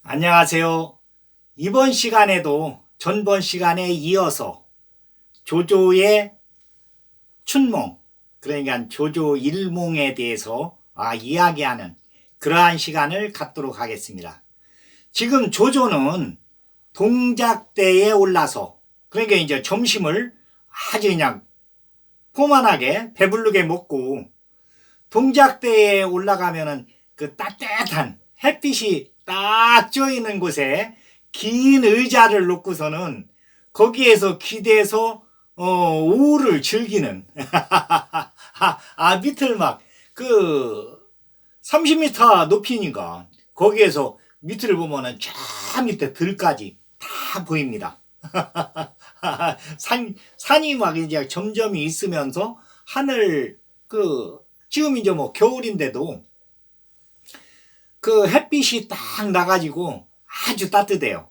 안녕하세요. 이번 시간에도 전번 시간에 이어서 조조의 춘몽, 그러니까 조조 일몽에 대해서 이야기하는 그러한 시간을 갖도록 하겠습니다. 지금 조조는 동작대에 올라서, 그러니까 이제 점심을 아주 그냥 포만하게 배부르게 먹고 동작대에 올라가면은 그 따뜻한 햇빛이 딱 쬐있는 곳에 긴 의자를 놓고서는 거기에서 기대서 오후를 즐기는 밑을 막 그 30m 높이니까 거기에서 밑을 보면은 저 밑에 들까지 다 보입니다. 산이 막 이제 점점이 있으면서 하늘 지금 이제 뭐 겨울인데도 그 햇빛이 딱 나가지고 아주 따뜻해요.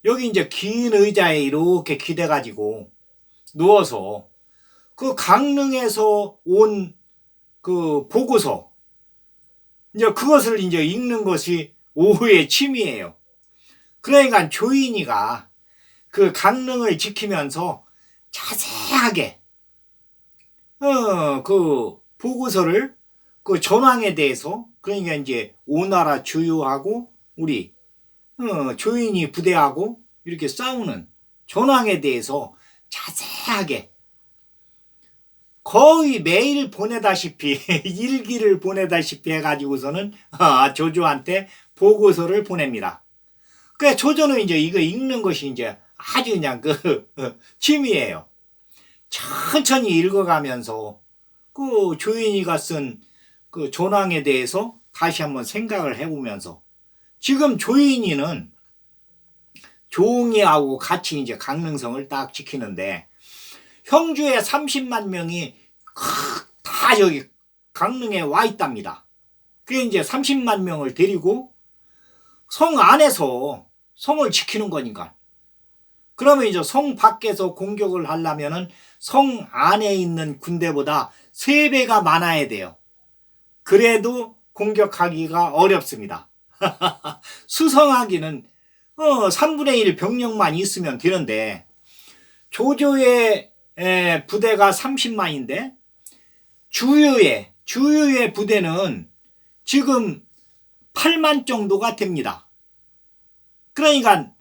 여기 이제 긴 의자에 이렇게 기대가지고 누워서 그 강릉에서 온 그 보고서 이제 그것을 이제 읽는 것이 오후의 취미예요. 그러니까 조인이가 그 강릉을 지키면서 자세하게 그 보고서를 그 전황에 대해서, 그러니까 이제 오나라 주유하고 우리 조인이 부대하고 이렇게 싸우는 전황에 대해서 자세하게 거의 매일 보내다시피 일기를 보내다시피 해가지고서는 조조한테 보고서를 보냅니다. 그래 조조는 이제 이거 읽는 것이 이제 아주 그냥 취미예요. 천천히 읽어가면서 그 조인이가 쓴 그 전황에 대해서 다시 한번 생각을 해보면서, 지금 조인이는 조응이하고 같이 이제 강릉성을 딱 지키는데 형주에 30만 명이 다 여기 강릉에 와 있답니다. 그게 이제 30만 명을 데리고 성 안에서 성을 지키는 거니까. 그러면 이제 성 밖에서 공격을 하려면은 성 안에 있는 군대보다 3배가 많아야 돼요. 그래도 공격하기가 어렵습니다. 수성하기는 3분의 1 병력만 있으면 되는데 조조의 부대가 30만인데 주유의 부대는 지금 8만 정도가 됩니다. 그러니까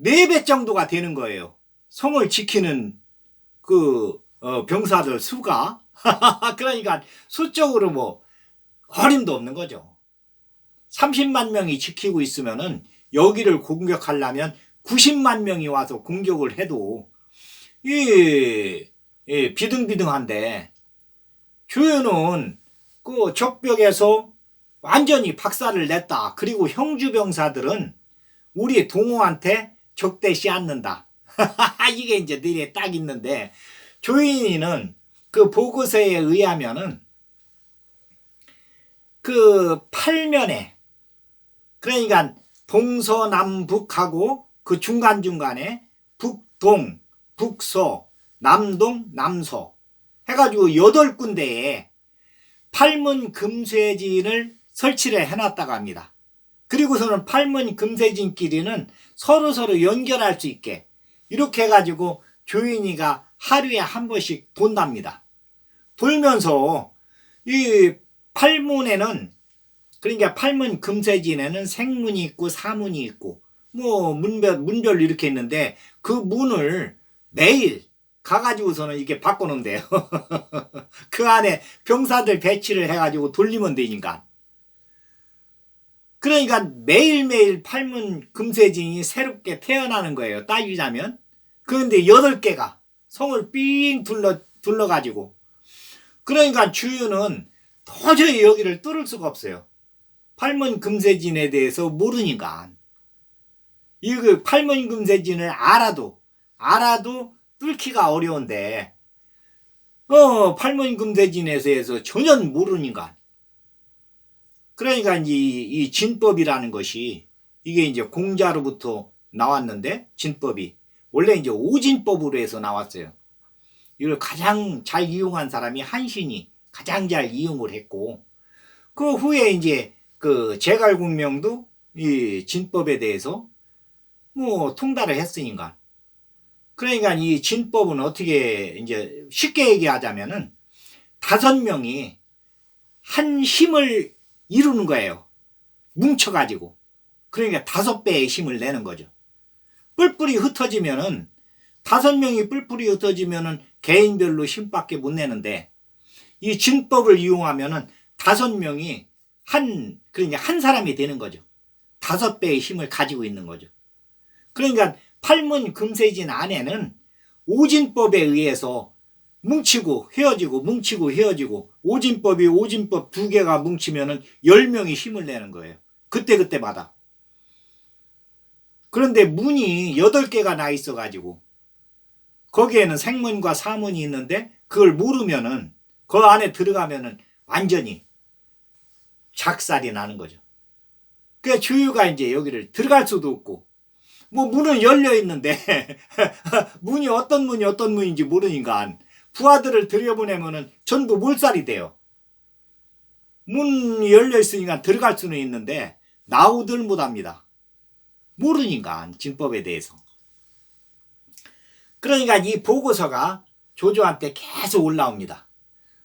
4배 정도가 되는 거예요. 성을 지키는 그 병사들 수가. 그러니까 수적으로 뭐 어림도 없는 거죠. 30만 명이 지키고 있으면은 여기를 공격하려면 90만 명이 와서 공격을 해도 비등비등한데, 조유는 그 적벽에서 완전히 박살을 냈다. 그리고 형주 병사들은 우리 동호한테 적대시 않는다. 이게 이제 늘에 딱 있는데, 조인이는 그 보고서에 의하면은 그 팔면에, 그러니까 동서남북하고 그 중간중간에 북동, 북서, 남동, 남서 해가지고 8군데에 팔문 금쇄진을 설치를 해놨다고 합니다. 그리고서는 팔문 금쇄진끼리는 서로 연결할 수 있게 이렇게 해가지고 조인이가 하루에 한 번씩 돈답니다. 돌면서 이 팔문에는, 그러니까 팔문 금쇄진에는 생문이 있고 사문이 있고 뭐 문별 이렇게 있는데 그 문을 매일 가가지고서는 이렇게 바꿔놓은대요. 그 안에 병사들 배치를 해가지고 돌리면 되니까. 그러니까 매일매일 팔문 금쇄진이 새롭게 태어나는 거예요. 따지자면. 그런데 8개가 성을 삥 둘러가지고. 그러니까 주유는 도저히 여기를 뚫을 수가 없어요. 팔문 금쇄진에 대해서 모르니까. 이 팔문 금쇄진을 알아도 뚫기가 어려운데 팔문 금쇄진에 대해서 전혀 모르니까. 그러니까 이 진법이라는 것이 이게 이제 공자로부터 나왔는데, 진법이 원래 이제 오진법으로 해서 나왔어요. 이걸 가장 잘 이용한 사람이 한신이 가장 잘 이용을 했고, 그 후에 이제 그 제갈공명도 이 진법에 대해서 뭐 통달을 했으니까. 그러니까 이 진법은 어떻게 이제 쉽게 얘기하자면은 5명이 한 힘을 이루는 거예요. 뭉쳐가지고. 그러니까 5배의 힘을 내는 거죠. 뿔뿔이 흩어지면은 5명이 뿔뿔이 흩어지면은 개인별로 힘밖에 못 내는데 이 진법을 이용하면은 5명이 그러니까 한 사람이 되는 거죠. 5배의 힘을 가지고 있는 거죠. 그러니까 팔문 금세진 안에는 오진법에 의해서 뭉치고 헤어지고 뭉치고 헤어지고 오진법 2개가 뭉치면은 10명이 힘을 내는 거예요. 그때마다. 그런데 문이 8개가 나 있어 가지고 거기에는 생문과 사문이 있는데 그걸 모르면은 그 안에 들어가면은 완전히 작살이 나는 거죠. 그 주유가 이제 여기를 들어갈 수도 없고 뭐 문은 열려 있는데 문이 어떤 문인지 모르니까 부하들을 들여보내면은 전부 몰살이 돼요. 문이 열려 있으니까 들어갈 수는 있는데 나오들 못합니다. 모르니까 진법에 대해서. 그러니까 이 보고서가 조조한테 계속 올라옵니다.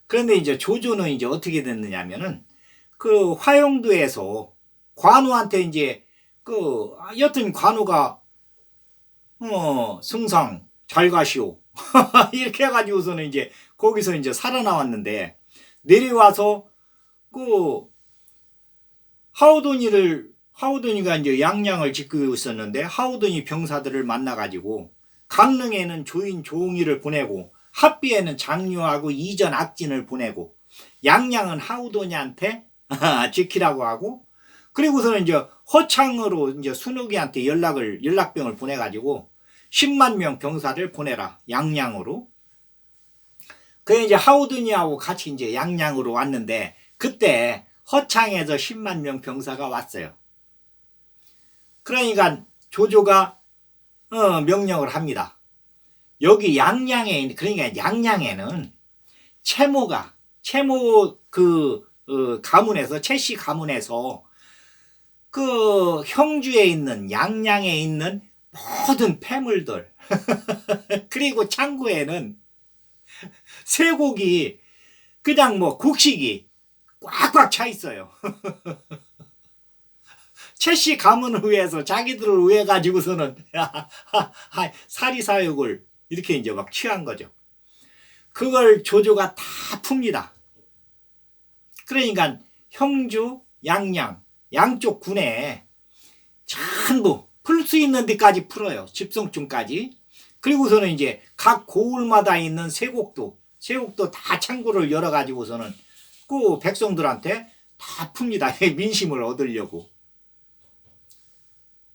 그런데 이제 조조는 이제 어떻게 됐느냐면은 그 화용도에서 관우한테 이제 여튼 관우가 승상 잘 가시오 이렇게 해가지고서는 이제 거기서 이제 살아나왔는데 내려와서 그 하우돈이가 이제 양양을 지키고 있었는데 하우돈이 병사들을 만나가지고 강릉에는 조인 조응이를 보내고 합비에는 장류하고 이전 악진을 보내고 양양은 하우돈이한테 지키라고 하고 그리고서는 이제 허창으로 이제 순욱이한테 연락병을 보내가지고 10만 명 병사를 보내라 양양으로. 그래 이제 하우돈이하고 같이 이제 양양으로 왔는데 그때 허창에서 10만 명 병사가 왔어요. 그러니까 조조가 명령을 합니다. 여기 그러니까 양양에는 채모 가문에서 채씨 가문에서 그 형주에 있는 양양에 있는 모든 폐물들 그리고 창고에는 쇠고기 그냥 뭐 곡식이 꽉꽉 차 있어요. 채씨 가문을 위해서 자기들을 위해 가지고서는 사리사욕을 이렇게 이제 막 취한 거죠. 그걸 조조가 다 풉니다. 그러니까 형주, 양양 양쪽 군에 전부 풀 수 있는 데까지 풀어요. 집성촌까지. 그리고서는 이제 각 고을마다 있는 쇠곡도 다 창고를 열어 가지고서는 그 백성들한테 다 풉니다. 민심을 얻으려고.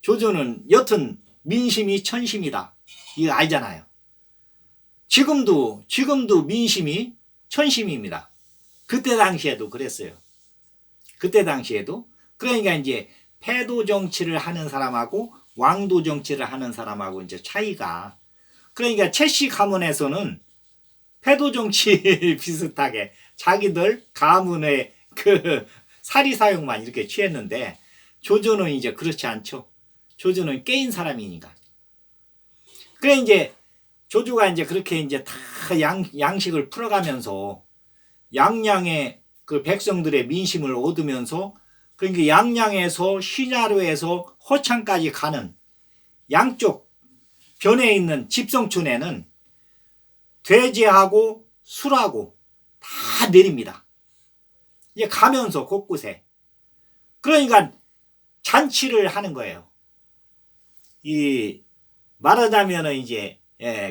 조조는 여튼 민심이 천심이다. 이거 알잖아요. 지금도 민심이 천심입니다. 그때 당시에도 그랬어요. 그때 당시에도. 그러니까 이제 패도 정치를 하는 사람하고 왕도 정치를 하는 사람하고 이제 차이가. 그러니까 채씨 가문에서는 패도 정치 비슷하게 자기들 가문의 그 사리사욕만 이렇게 취했는데 조조는 이제 그렇지 않죠. 조조는 깨인 사람이니까. 그래 이제 조조가 이제 그렇게 이제 다 양식을 풀어가면서 양양의 그 백성들의 민심을 얻으면서 그러니까 양양에서 신야로에서 허창까지 가는 양쪽 변에 있는 집성촌에는 돼지하고 술하고 다 내립니다. 이제 가면서 곳곳에. 그러니까 잔치를 하는 거예요. 말하자면은 이제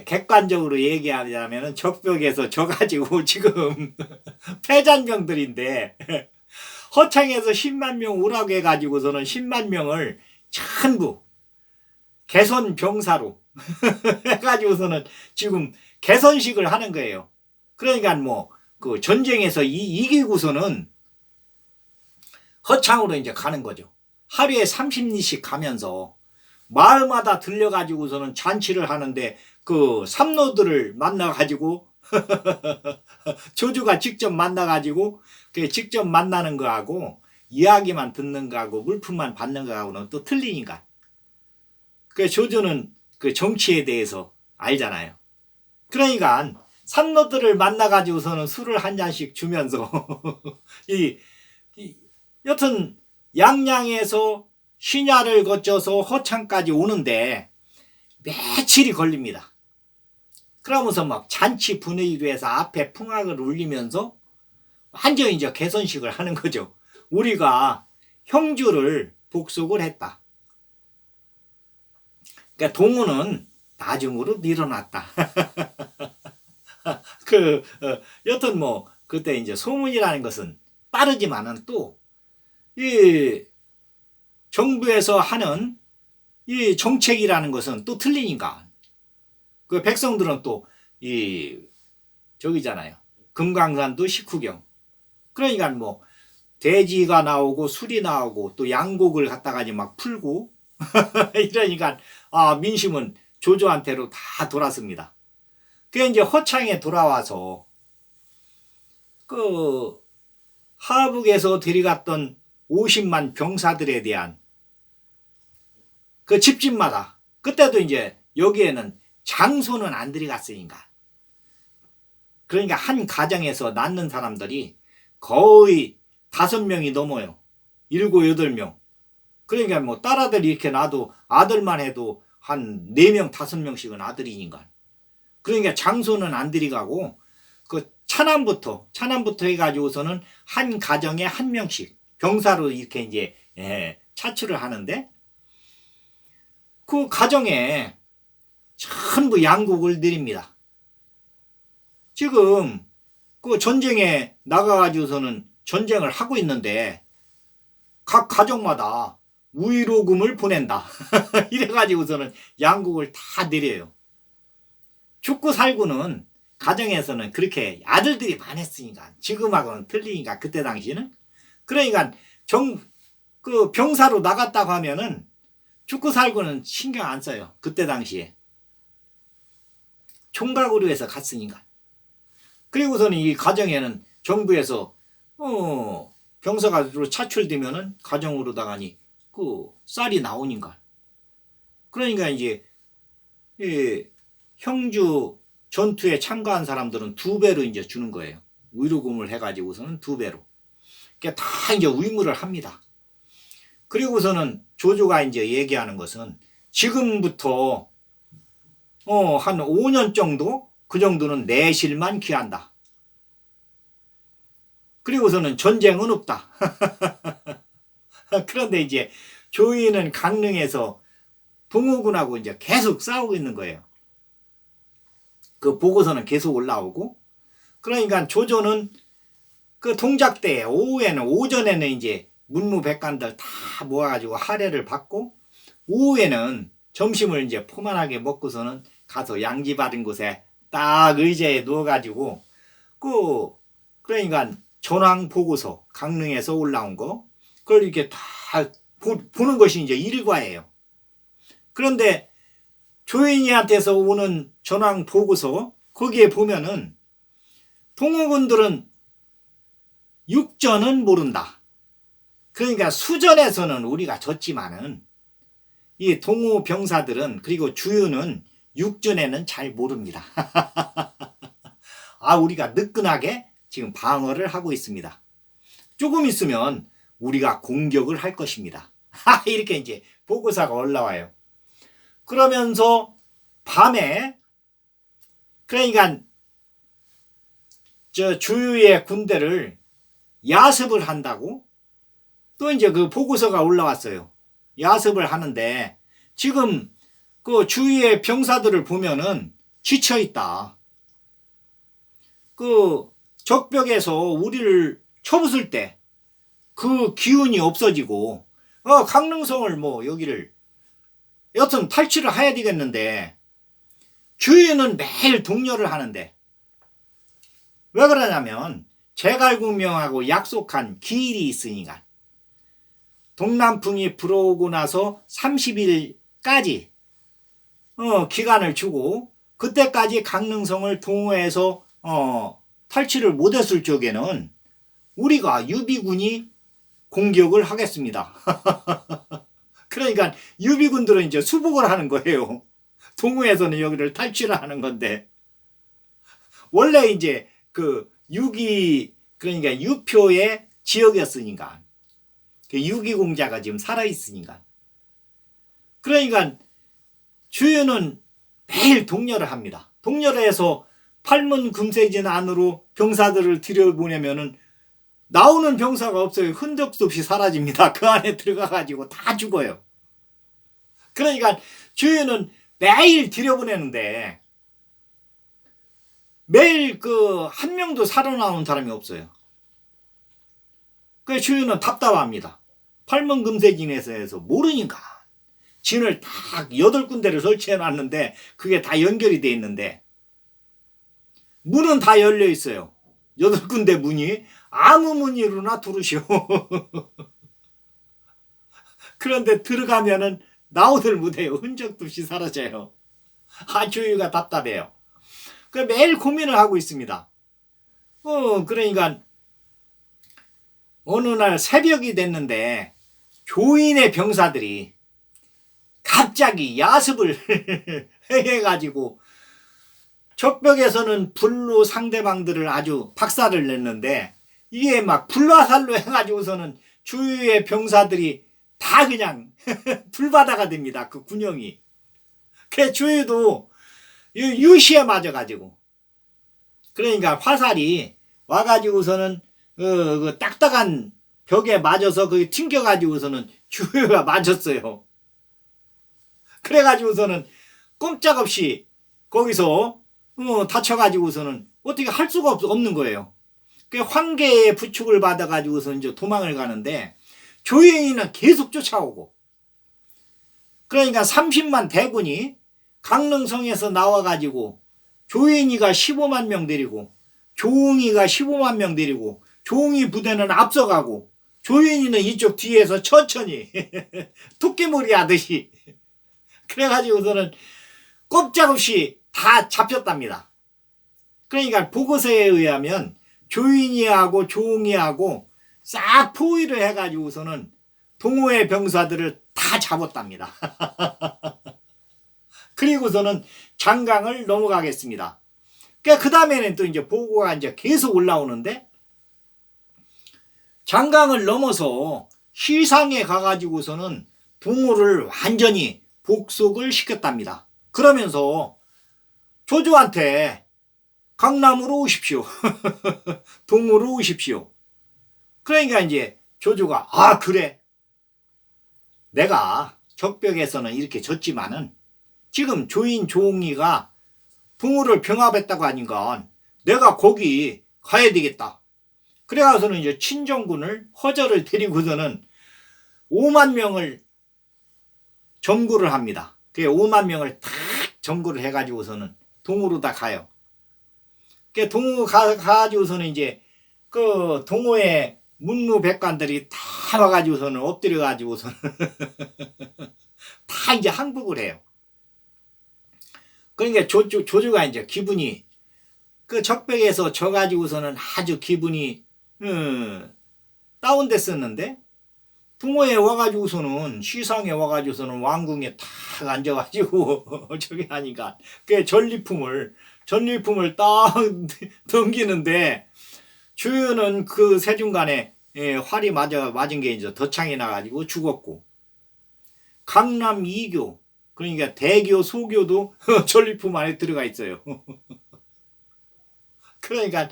객관적으로 얘기하자면은 적벽에서 져가지고 지금 패잔병들인데 허창에서 10만 명 오라고 해가지고서는 10만 명을 전부 개선 병사로 해가지고서는 지금 개선식을 하는 거예요. 그러니까 뭐 그 전쟁에서 이기고서는 허창으로 이제 가는 거죠. 하루에 30리씩 가면서 마을마다 들려가지고서는 잔치를 하는데 그 삼노들을 만나가지고 조조가 직접 만나가지고 직접 만나는 거하고 이야기만 듣는 거하고 물품만 받는 거하고는 또 틀리니까. 그 조조는 그 정치에 대해서 알잖아요. 그러니까 산노들을 만나가지고서는 술을 한 잔씩 주면서 여튼 양양에서 신야를 거쳐서 허창까지 오는데 며칠이 걸립니다. 그러면서 막 잔치 분위기로 해서 앞에 풍악을 울리면서 완전히 이제 개선식을 하는 거죠. 우리가 형주를 복속을 했다. 그러니까 동우는 나중으로 밀어놨다. 여튼 뭐 그때 이제 소문이라는 것은 빠르지만은 또 이 정부에서 하는 이 정책이라는 것은 또 틀리니까 그 백성들은 또 이 저기잖아요. 금강산도 식후경. 그러니까 뭐 돼지가 나오고 술이 나오고 또 양곡을 갖다가 막 풀고 이러니까 민심은 조조한테로 다 돌았습니다. 그게 이제 허창에 돌아와서 그 하북에서 데려갔던 50만 병사들에 대한 그 집집마다 그때도 이제 여기에는 장소는 안 들어갔으니까 그러니까 한 가정에서 낳는 사람들이 거의 5명이 넘어요. 7, 8명. 그러니까 뭐 딸아들 이렇게 놔도 아들만 해도 한 4명, 5명씩은 아들이니까. 그러니까 장소는 안 들어가고 그 차남부터 해가지고서는 한 가정에 한 명씩 병사로 이렇게 이제 차출을 하는데 그 가정에 전부 양국을 드립니다. 지금 그 전쟁에 나가가지고서는 전쟁을 하고 있는데 각 가정마다 우의로금을 보낸다. 이래가지고서는 양국을 다 드려요. 죽고 살고는 가정에서는 그렇게 아들들이 많았으니까 지금하고는 틀리니까 그때 당시는 그러니까 그 병사로 나갔다고 하면은 죽고 살고는 신경 안 써요. 그때 당시에 총각으로 해서 갔으니까. 그리고서는 이 가정에는 정부에서 병사가 차출되면은 가정으로 나가니 그 쌀이 나오니까. 그러니까 이제 형주 전투에 참가한 사람들은 2배로 이제 주는 거예요. 의료금을 해가지고서는 2배로. 그러니까 다 이제 의무를 합니다. 그리고서는 조조가 이제 얘기하는 것은 지금부터 한 5년 정도 그 정도는 내실만 귀한다. 그리고서는 전쟁은 없다. 그런데 이제 조이는 강릉에서 동호군하고 이제 계속 싸우고 있는 거예요. 그 보고서는 계속 올라오고 그러니까 조조는 그 동작대에 오전에는 이제 문무백관들 다 모아가지고 하례를 받고 오후에는 점심을 이제 포만하게 먹고서는 가서 양지 바른 곳에 딱 의자에 누워가지고 그러니까 전황 보고서 강릉에서 올라온 거 그걸 이렇게 다 보는 것이 이제 일과예요. 그런데 조인이한테서 오는 전황 보고서 거기에 보면은 동호군들은 육전은 모른다. 그러니까 수전에서는 우리가 졌지만은 이 동호 병사들은 그리고 주유는 육전에는 잘 모릅니다. 우리가 느끈하게 지금 방어를 하고 있습니다. 조금 있으면 우리가 공격을 할 것입니다. 이렇게 이제 보고서가 올라와요. 그러면서 밤에 그러니까 저 주유의 군대를 야습을 한다고 또 이제 그 보고서가 올라왔어요. 야습을 하는데 지금 그 주위의 병사들을 보면은 지쳐있다. 그 적벽에서 우리를 쳐부술 때 그 기운이 없어지고 강릉성을 뭐 여기를 여튼 탈취를 해야 되겠는데 주위는 매일 독려를 하는데 왜 그러냐면 제갈궁명하고 약속한 기일이 있으니까 동남풍이 불어오고 나서 30일까지 기간을 주고 그때까지 강릉성을 동호해서 탈취를 못했을 적에는 우리가 유비군이 공격을 하겠습니다. 그러니까 유비군들은 이제 수복을 하는 거예요. 동호에서는 여기를 탈취를 하는 건데, 원래 이제 그 유기, 그러니까 유표의 지역이었으니까, 그 유기공자가 지금 살아있으니까. 그러니까 주유는 매일 독려를 합니다. 독려를 해서 팔문 금세진 안으로 병사들을 들여보내면은 나오는 병사가 없어요. 흔적도 없이 사라집니다. 그 안에 들어가가지고 다 죽어요. 그러니까 주유는 매일 들여보내는데 매일 그 한 명도 살아나온 사람이 없어요. 그 주유는 답답합니다. 팔문금세진에서 해서 모르니까 진을 딱 8군데를 설치해 놨는데 그게 다 연결이 돼 있는데 문은 다 열려 있어요. 8군데 문이 아무 문이로나 두르시오. 그런데 들어가면은 나오들 못해요. 흔적도 없이 사라져요. 주유가 답답해요. 그 매일 고민을 하고 있습니다. 그러니까 어느 날 새벽이 됐는데 조인의 병사들이 갑자기 야습을 해가지고 적벽에서는 불로 상대방들을 아주 박살을 냈는데 이게 막 불화살로 해가지고서는 주위의 병사들이 다 그냥 불바다가 됩니다. 그 군영이. 그 주위도 유시에 맞아가지고. 그러니까 화살이 와가지고서는 그 딱딱한 벽에 맞아서 그게 튕겨가지고서는 주위가 맞았어요. 그래가지고서는 꼼짝없이 거기서 다쳐가지고서는 어떻게 할 수가 없는 거예요. 그 황계의 부축을 받아가지고서 이제 도망을 가는데 조인이는 계속 쫓아오고, 그러니까 30만 대군이 강릉성에서 나와가지고 조인이가 15만 명 데리고 조응이가 15만 명 데리고 조응이 부대는 앞서가고 조인이는 이쪽 뒤에서 천천히 토끼몰이 하듯이 그래가지고서는 꼼짝없이 다 잡혔답니다. 그러니까 보고서에 의하면 조인이하고 조응이하고 싹 포위를 해가지고서는 동호회 병사들을 다 잡았답니다. 그리고서는 장강을 넘어가겠습니다. 그 다음에는 또 이제 보고가 이제 계속 올라오는데 장강을 넘어서 시상에 가가지고서는 동호를 완전히 복속을 시켰답니다. 그러면서 조조한테 강남으로 오십시오. 동호로 오십시오. 그러니까 이제 조조가 그래. 내가 적벽에서는 이렇게 졌지만은 지금 조인 조응이가 동호를 병합했다고 하니까 내가 거기 가야 되겠다. 그래가서는 이제 친정군을 허저를 데리고서는 5만 명을 점거를 합니다. 그 5만 명을 탁 점거를 해가지고서는 동호로 다 가요. 그 동호 가가지고서는 이제 그 동호의 문무백관들이 다 와가지고서는 엎드려가지고서는 다 이제 항복을 해요. 그러니까 조조가 이제 기분이 그 적벽에서 져가지고서는 아주 기분이 다운됐었는데 동호에 와가지고서는 시상에 와가지고서는 왕궁에 탁 앉아가지고 저기 하니까 그 전리품을 딱 넘기는데 주유는 그 세중간에 활이 맞은 게 이제 덧창이 나가지고 죽었고, 강남 이교 그러니까 대교 소교도 전리품 안에 들어가 있어요. 그러니까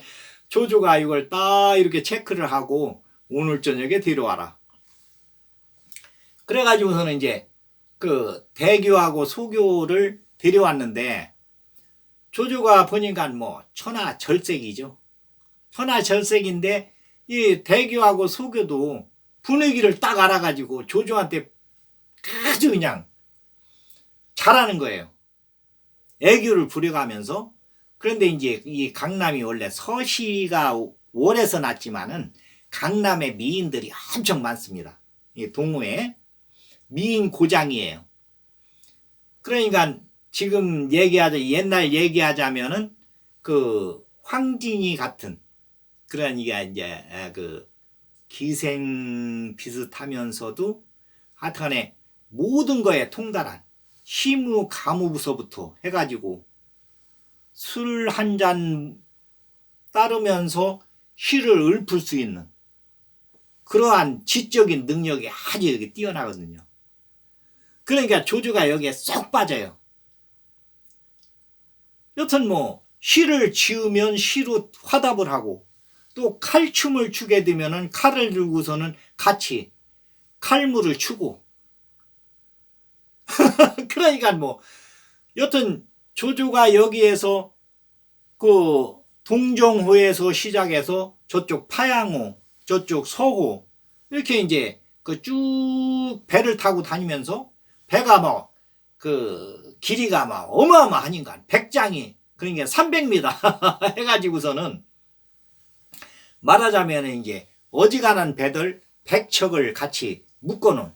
조조가 이걸 딱 이렇게 체크를 하고 오늘 저녁에 데려와라. 그래가지고서는 이제 그 대교하고 소교를 데려왔는데 조조가 보니까 뭐 천하절색이죠. 천하절색인데 이 대교하고 소교도 분위기를 딱 알아가지고 조조한테 아주 그냥 잘하는 거예요. 애교를 부려가면서. 그런데 이제 이 강남이 원래 서시가 월에서 났지만은 강남에 미인들이 엄청 많습니다. 이 동호회 미인 고장이에요. 그러니까 지금 옛날 얘기하자면은 그 황진이 같은 그러니까 이제 그 기생 비슷하면서도 하여튼간에 모든 거에 통달한 시무 가무부서부터 해가지고 술 한 잔 따르면서 시를 읊을 수 있는 그러한 지적인 능력이 아주 여기 뛰어나거든요. 그러니까 조조가 여기에 쏙 빠져요. 여튼 뭐 시를 지으면 시로 화답을 하고 또 칼춤을 추게 되면은 칼을 들고서는 같이 칼물을 추고 그러니까 뭐 여튼 조조가 여기에서 그 동정호에서 시작해서 저쪽 파양호 저쪽 서호 이렇게 이제 그 쭉 배를 타고 다니면서 배가 뭐 그 길이가 막 어마어마하니까 100장이 그러니까 300m 해가지고서는 말하자면 이제 어지간한 배들 100척을 같이 묶어놓은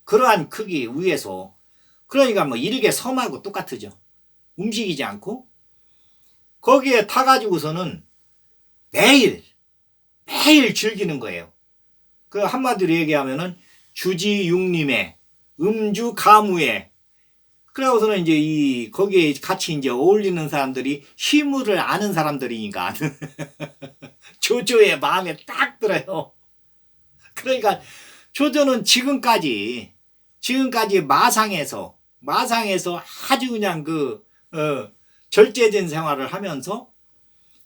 그러한 크기 위에서 그러니까 뭐 이르게 섬하고 똑같으죠. 움직이지 않고 거기에 타가지고서는 매일 즐기는 거예요. 그 한마디로 얘기하면은 주지육림의 음주가무에 그러고서는 이제 이 거기에 같이 이제 어울리는 사람들이 시무를 아는 사람들이니까 조조의 마음에 딱 들어요. 그러니까 조조는 지금까지 마상에서 아주 그냥 절제된 생활을 하면서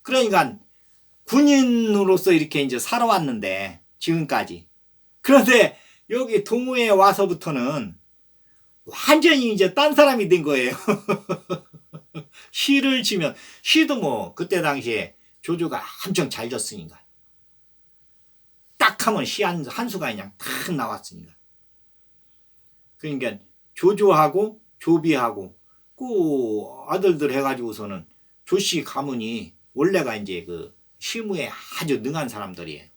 그러니까 군인으로서 이렇게 이제 살아왔는데 지금까지. 그런데 여기 동호회에 와서부터는 완전히 이제 딴 사람이 된 거예요. 시를 지면 시도 뭐 그때 당시에 조조가 엄청 잘 졌으니까 딱 하면 시 한 수가 그냥 탁 나왔으니까. 그러니까 조조하고 조비하고 그 아들들 해가지고서는 조씨 가문이 원래가 이제 그 시무에 아주 능한 사람들이에요.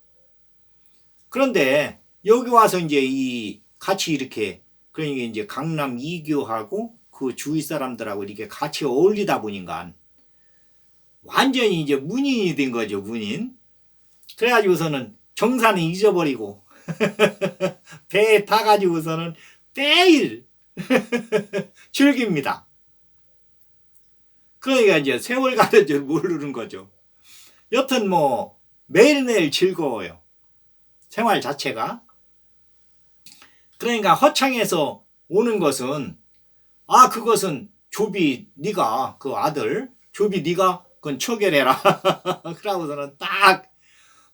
그런데 여기 와서 이제 이 같이 이렇게 그러니까 이제 강남 이교하고 그 주위 사람들하고 이렇게 같이 어울리다 보니까 완전히 이제 문인이 된 거죠, 문인. 그래가지고서는 정사는 잊어버리고 배에 타가지고서는 매일 즐깁니다. 그러니까 이제 세월 가는 줄 모르는 거죠. 여튼 뭐 매일매일 즐거워요. 생활 자체가. 그러니까 허창에서 오는 것은 그것은 조비 네가 그 아들 조비 네가 그건 처결해라. 그러고서는 딱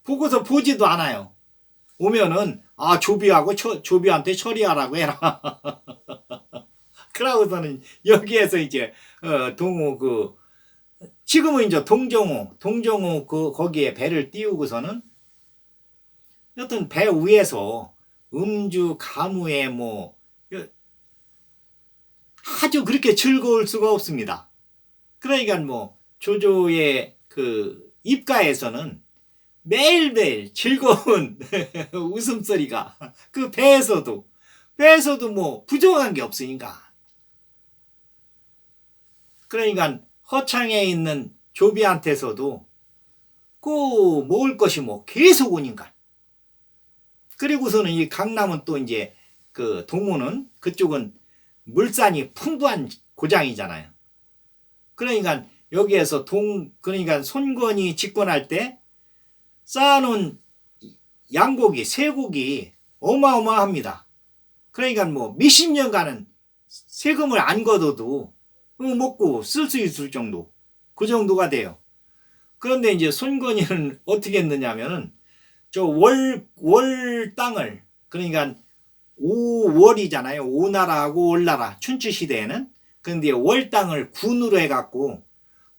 보고서 보지도 않아요. 오면은 조비하고 조비한테 처리하라고 해라. 그러고서는 여기에서 이제 동호 지금은 이제 동정호 거기에 배를 띄우고서는 여튼 배 위에서 음주 가무에 뭐 아주 그렇게 즐거울 수가 없습니다. 그러니까 뭐 조조의 그 입가에서는 매일매일 즐거운 웃음소리가 그 배에서도 뭐 부정한 게 없으니까. 그러니까 허창에 있는 조비한테서도 그 먹을 것이 뭐 계속 오니까. 그리고서는 이 강남은 또 이제 그 동호는 그쪽은 물산이 풍부한 고장이잖아요. 그러니까 여기에서 그러니까 손권이 집권할 때 쌓아놓은 양고기, 쇠고기 어마어마합니다. 그러니까 뭐 몇십 년간은 세금을 안 걷어도 먹고 쓸 수 있을 정도, 그 정도가 돼요. 그런데 이제 손권이는 어떻게 했느냐면은 저 월 땅을 그러니까 5월이잖아요. 오나라하고 월나라 춘추 시대에는. 그런데 월 땅을 군으로 해갖고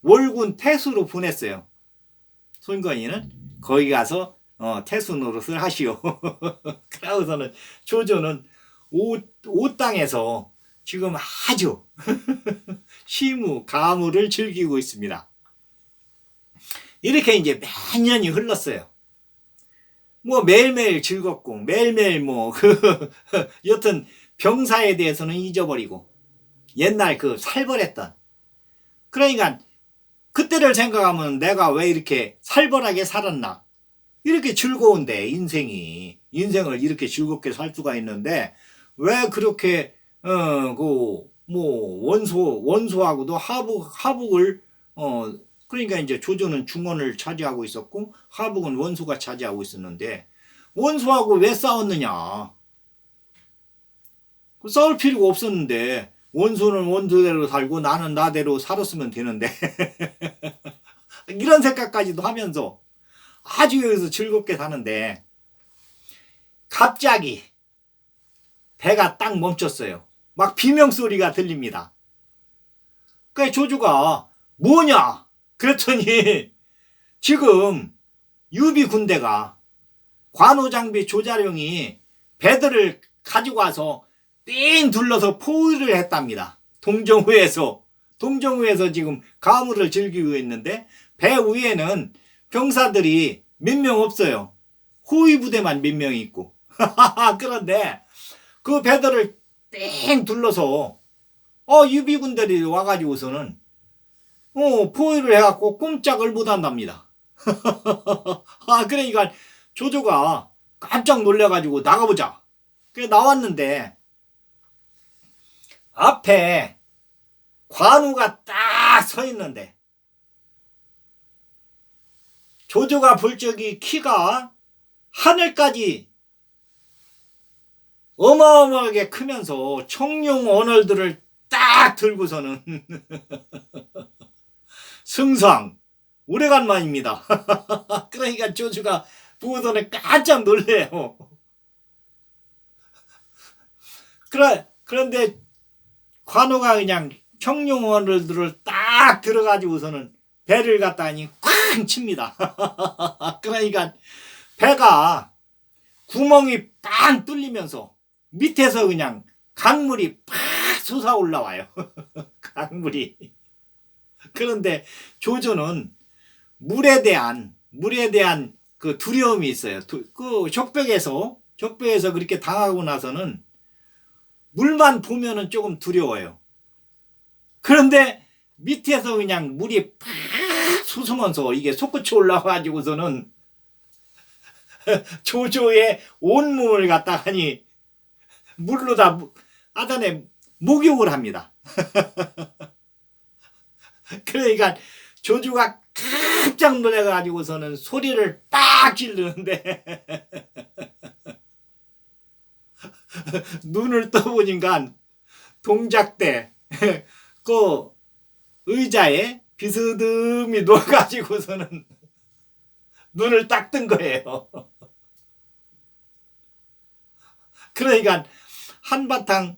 월군 태수로 보냈어요. 손권이는 거기 가서 태수 노릇을 하시오. 그러고서는 조조는 오 땅에서 지금 아주 시무 가무를 즐기고 있습니다. 이렇게 이제 몇 년이 흘렀어요. 뭐 매일매일 즐겁고 매일매일 뭐 여튼 병사에 대해서는 잊어버리고 옛날 그 살벌했던 그러니까 그때를 생각하면 내가 왜 이렇게 살벌하게 살았나 이렇게 즐거운데 인생을 이렇게 즐겁게 살 수가 있는데 왜 그렇게 원소하고도 하북을 그러니까 이제 조조는 중원을 차지하고 있었고 하북은 원소가 차지하고 있었는데 원소하고 왜 싸웠느냐? 싸울 필요가 없었는데 원소는 원소대로 살고 나는 나대로 살았으면 되는데 이런 생각까지도 하면서 아주 여기서 즐겁게 사는데 갑자기 배가 딱 멈췄어요. 막 비명소리가 들립니다. 그러니까 조조가 뭐냐? 그랬더니 지금 유비 군대가 관우장비 조자룡이 배들을 가지고 와서 삥 둘러서 포위를 했답니다. 동정호에서 지금 가물을 즐기고 있는데 배 위에는 병사들이 몇 명 없어요. 호위 부대만 몇 명이 있고 그런데 그 배들을 땡 둘러서 유비군들이 와가지고서는 포위를 해갖고 꼼짝을 못한답니다. 그러니까 조조가 깜짝 놀래가지고 나가보자. 그래 나왔는데 앞에 관우가 딱 서 있는데 조조가 볼 적이 키가 하늘까지 어마어마하게 크면서 청룡 언얼들을 딱 들고서는 승상 오래간만입니다. 그러니까 조조가 보고서는 깜짝 놀래요. 그런데 관우가 그냥 청룡 언얼들을 딱 들어가지고서는 배를 갖다니 쾅 칩니다. 그러니까 배가 구멍이 빵 뚫리면서 밑에서 그냥 강물이 팍 솟아 올라와요. 강물이. 그런데 조조는 물에 대한 그 두려움이 있어요. 그 적벽에서 그렇게 당하고 나서는 물만 보면은 조금 두려워요. 그런데 밑에서 그냥 물이 팍 솟으면서 이게 솟구쳐 올라와가지고서는 조조의 온몸을 갖다가니 물로 다 아단에 목욕을 합니다. 그러니까 조조가 깜짝 놀라가지고서는 소리를 딱 지르는데 눈을 떠보니까 동작대 그 의자에 비스듬히 누워가지고서는 눈을 딱 뜬 거예요. 그러니까 한바탕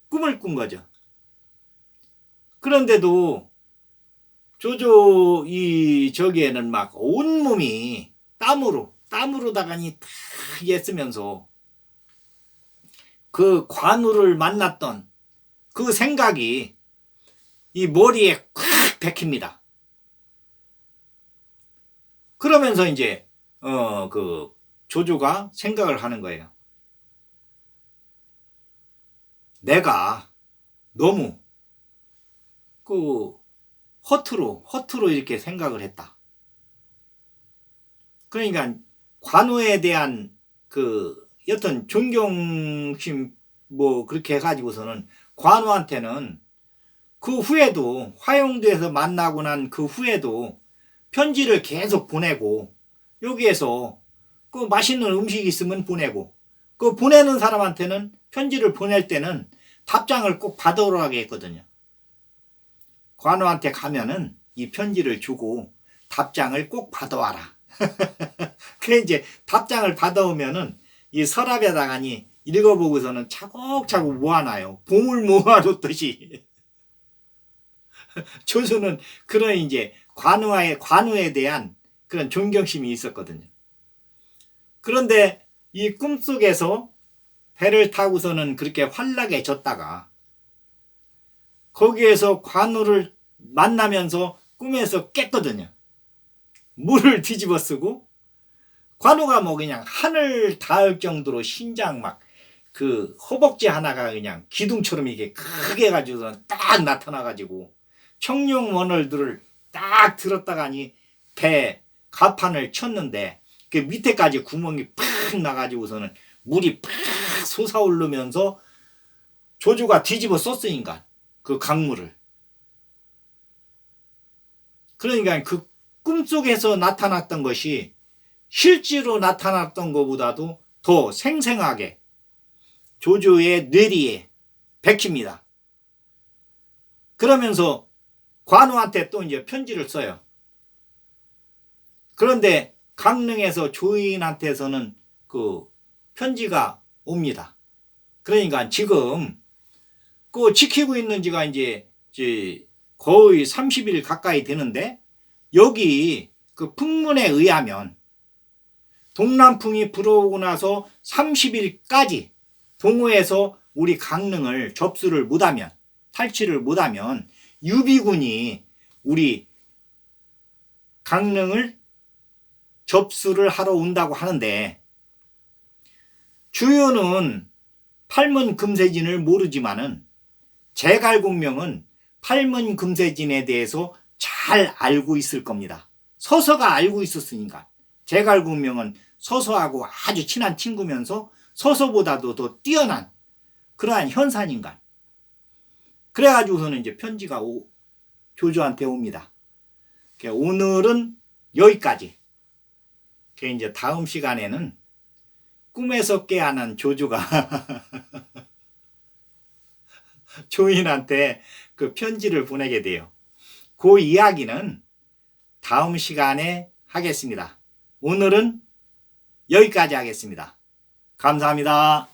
꿈을 꾼 거죠. 그런데도 조조 저기에는 막 온몸이 땀으로다가니 다 애쓰면서 그 관우를 만났던 그 생각이 이 머리에 콱 박힙니다. 그러면서 이제 그 조조가 생각을 하는 거예요. 내가 너무 그 허투루 이렇게 생각을 했다. 그러니까 관우에 대한 그 여튼 존경심 그렇게 해가지고서는 관우한테는 그 후에도 화용도에서 만나고 난 그 후에도 편지를 계속 보내고 여기에서 그 맛있는 음식이 있으면 보내고 그 보내는 사람한테는 편지를 보낼 때는 답장을 꼭 받아오라고 했거든요. 관우한테 가면은 이 편지를 주고 답장을 꼭 받아와라. 그래 이제 답장을 받아오면은 이 서랍에다가니 읽어보고서는 차곡차곡 모아놔요. 보물 모아놓듯이. 조조는 그런 이제 관우에 대한 그런 존경심이 있었거든요. 그런데 이 꿈속에서 배를 타고서는 그렇게 환락에 졌다가 거기에서 관우를 만나면서 꿈에서 깼거든요. 물을 뒤집어 쓰고 관우가 그냥 하늘 닿을 정도로 신장 막 그 허벅지 하나가 그냥 기둥처럼 이게 크게 가지고서 딱 나타나가지고 청룡 원얼들을 딱 들었다가니 배 가판을 쳤는데 그 밑에까지 구멍이 팍 나가지고서는 물이 팍 솟아오르면서 조조가 뒤집어 썼으니까 그 강물을. 그러니까 그 꿈속에서 나타났던 것이 실제로 나타났던 것보다도 더 생생하게 조조의 뇌리에 bek힙니다. 그러면서 관우한테 또 이제 편지를 써요. 그런데 강릉에서 조인한테서는 그 편지가 옵니다. 그러니까 지금 그 지키고 있는 지가 이제 거의 30일 가까이 되는데, 여기 그 풍문에 의하면 동남풍이 불어오고 나서 30일까지 동호에서 우리 강릉을 접수를 못하면, 탈취를 못하면 유비군이 우리 강릉을 접수를 하러 온다고 하는데, 주요는 팔문금세진을 모르지만은 제갈공명은 팔문금세진에 대해서 잘 알고 있을 겁니다. 서서가 알고 있었으니까. 제갈공명은 서서하고 아주 친한 친구면서 서서보다도 더 뛰어난 그러한 현산인간. 그래가지고서는 이제 편지가 조조한테 옵니다. 오늘은 여기까지. 이제 다음 시간에는 꿈에서 깨어난 조조가 조인한테 그 편지를 보내게 돼요. 그 이야기는 다음 시간에 하겠습니다. 오늘은 여기까지 하겠습니다. 감사합니다.